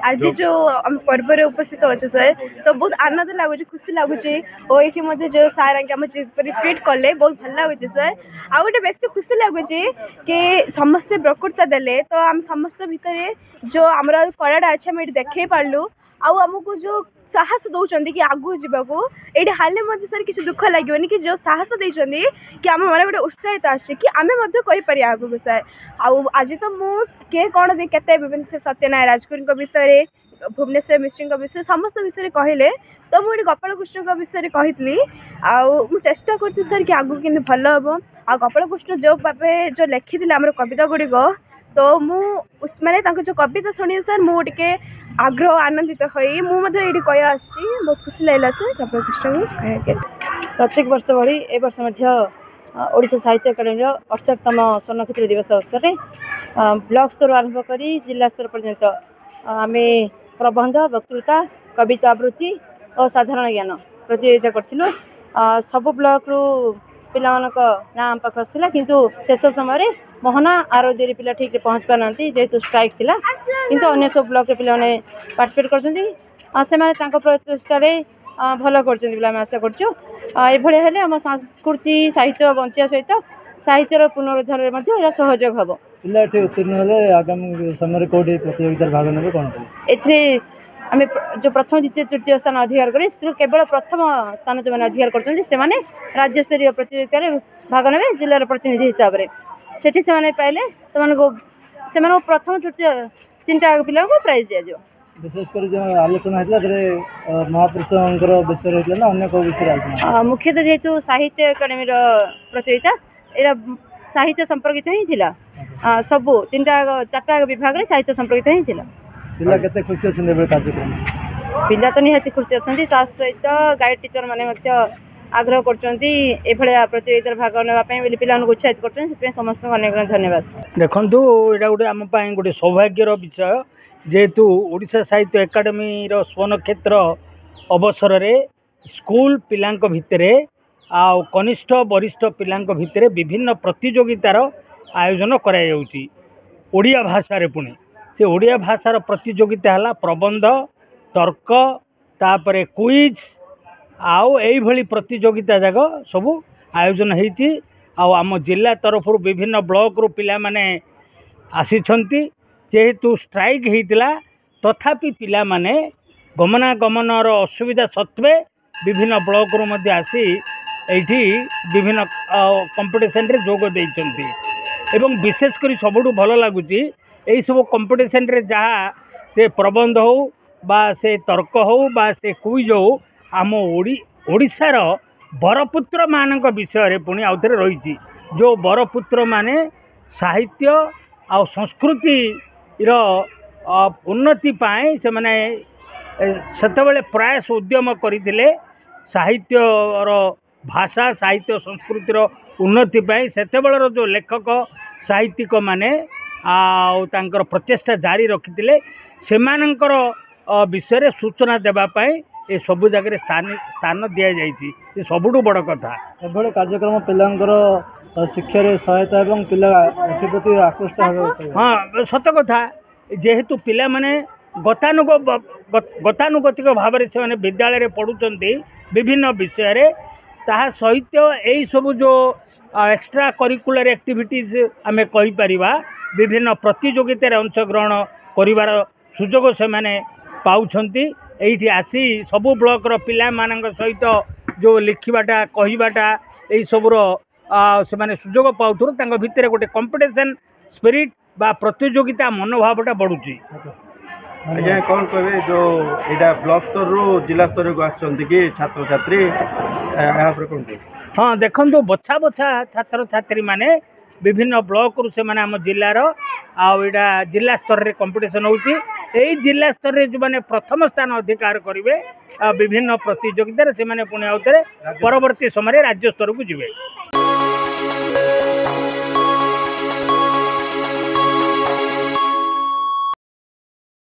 आज जो हम पर्व उपस्थित अच्छे सर तो बहुत आनंद लगुच खुशी लगुच और ये जो सार आम ट्रिट कले बहुत भल लगुच सर आ गए बेस खुशी लगुच कि समस्ते प्रकृत देले तो आम समस्त भितर जो आम कलाटा अच्छे आम ये देखे पार्लु आमको जो साहस दौरान कि आगू जावाक ये हाले सर किसी दुख लगे कि जो साहस देते कि आम मैंने गोटे उत्साहित आसे कि आम आगू सर आज तो मुझे कौन के विभिन्न सत्यनारायण राजगुरू विषय भुवनेश्वर मिश्र विषय समस्त विषय कहले तो मुझे गोपाल कृष्ण विषय कही चेष्टा कर सर कि आगू कि भल हम आ गोपाल कृष्ण जो भावे जो लिखी आम कविता गुड़िक तो माने जो कविता शुणी सर मुझे आग्रह आनंदित हुई मुझे कह बहुत खुशी लगला सर गोपाल कृष्ण को प्रत्येक वर्ष भली ए वर्ष ओडिशा साहित्य अकादेमी 68तम स्वर्णक्षेत्र दिवस अवसर में ब्लॉक स्तर आरंभ कर जिला स्तर पर्यंत आम प्रबंध वक्तृता कविता आवृत्ति और साधारण ज्ञान प्रतियोगिता करूँ सब ब्लॉक रु पिला नाम पाख आसाला किंतु शेष समय मोहना आरोग्य पिला ठीक पहुँच पाना जेहेतु स्ट्राइक थिला किंतु अन्य सब ब्लॉक पिला पार्टिसिपेट कर प्रचेषा भल कर आशा करूँ ये आम संस्कृति साहित्य बंचा सहित साहित्यर पुनरुद्धार में सहयोग हम पिला उत्तीर्ण आगामी समय कौटी प्रतियोगिता भाग ने कौन आम जो प्रथम द्वितीय तृतीय स्थान अधिकार कर केवल प्रथम स्थान जो मैंने अधिकार कर राज्य स्तरीय प्रतियोगिता भाग ने जिलार प्रतिनिधि हिसाब से से पाइले से प्रथम तृतीय 3टा पिला प्राइज दिया विशेषकर जो आलोचना महापुरुषों विषय ना अन्य को विषय आलोचना मुख्यतः जेहेतु साहित्य अकादेमी प्रतियोगिता यहाँ साहित्य संपर्कित ही थिला सबू 4टा विभाग में साहित्य संपर्कित ही थिला पिला केते खुशी अच्छे कार्यक्रम पिला तो निहाती खुशी अच्छा सहित गाइड टीचर मैंने आग्रह कर प्रतियोगिता भाग नापी पिला उत्साहित कर समस्त अनेक धन्यवाद देखु यहाँ गोटे आम गोटे सौभाग्यर विषय जेहेतु ओडिशा साहित्य अकादेमी स्वर्ण अवसर रे स्कूल पिलां भितर आ कनिष्ठ वरिष्ठ पिलां भितर विभिन्न प्रतियोगितार आयोजन करा भाषा पुणी से ओडिया भाषार प्रतियोगिता है प्रबंध तर्क तापर क्विज आउ यही प्रतियोगिता जाक सब आयोजन होती आम जिला तरफ विभिन्न ब्लॉक रु पिला माने आसिछंती जेहेतु स्ट्राइक होता तथापि पिला माने गमनागमनर असुविधा सत्वे विभिन्न ब्लॉक रु मध्य आसी एठी विभिन्न कंपटीशन रे जोग देइछंती एवं विशेषकर सबुठु भल लगुच यही सब कंपटीशन रे जहाँ से प्रबंध हो बा से तर्क हो बा से क्विज हो आम ओडिशार बरपुत्र मानक विषय रे पुणी आउथरे रही जो बरपुत्र माने साहित्य आ संस्कृति उन्नति पाए से माने सेतबेले प्रयास उद्यम करथिले साहित्यर भाषा साहित्य संस्कृतिर उन्नति पाए सेतबेलर जो लेखक साहित्यिक माने तांकर प्रचेष्टा जारी रखिथिले सेमानंकर विषय सूचना देवाई ये सबु जगह स्थान दि जाइए सबुठु बड़ कथा एभली कार्यक्रम पिलांकर शिक्षा सहायता एवं पिला प्रति आकृष्ट हाँ सत कथा जेहेतु पिला माने गतानुगतिक भाव से विद्यालय पढ़ुंट विभिन्न विषय ताहा सहित यही सब जो एक्स्ट्रा करिकुलर एक्टिविटीज आमे कहि परिबा विभिन्न प्रतियोगितार अंशग्रहण करिवार सुजोग से माने पाउछंती एठी आसी सबु ब्लॉक रो पिला मानक सहित जो लिखिबाटा कहिबाटा एई सबुर से माने सुजोग पाउथुर तांग भितर गोटे कंपटीशन स्पिरिट बा प्रतियोगिता मनोभावटा बढ़ुची आज्ञा कौन कहे जो यहाँ ब्लॉक स्तर रू जिला स्तर को आछंती कि छात्र छात्री यहाँ पर कौन हाँ देखो बछा बछा छात्र छात्री माने विभिन्न ब्लॉक रु से माने आम जिलार आईटा जिला स्तर रे कंपटीशन होची एई जिला स्तर रे जो माने प्रथम स्थान अधिकार करिवे विभिन्न प्रतियोगिता से माने पुणी आउतरे परवर्ती समय राज्य स्तर को जिवे।